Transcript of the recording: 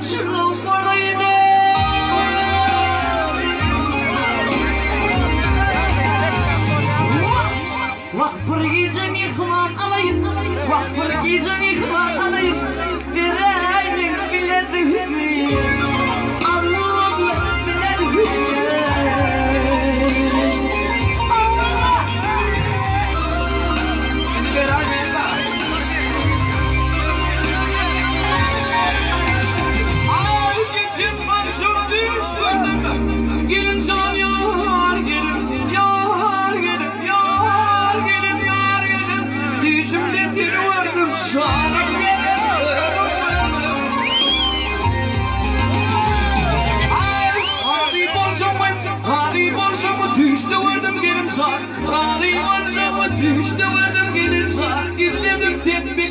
çırıl balayını. Vah bir gecem yıkılan alayım, vah bir gecem yıkılan alayım. Vereyim biledim, Allah'ım biledim. Gelin can yar gelin, yar gelin, yar gelin, yar gelin. Düşümde seni vardım şanım hadi borcamı düştü vardım gelin şan. Hadi borcamı düştü vardım gelin şan. Gülledim sen beni.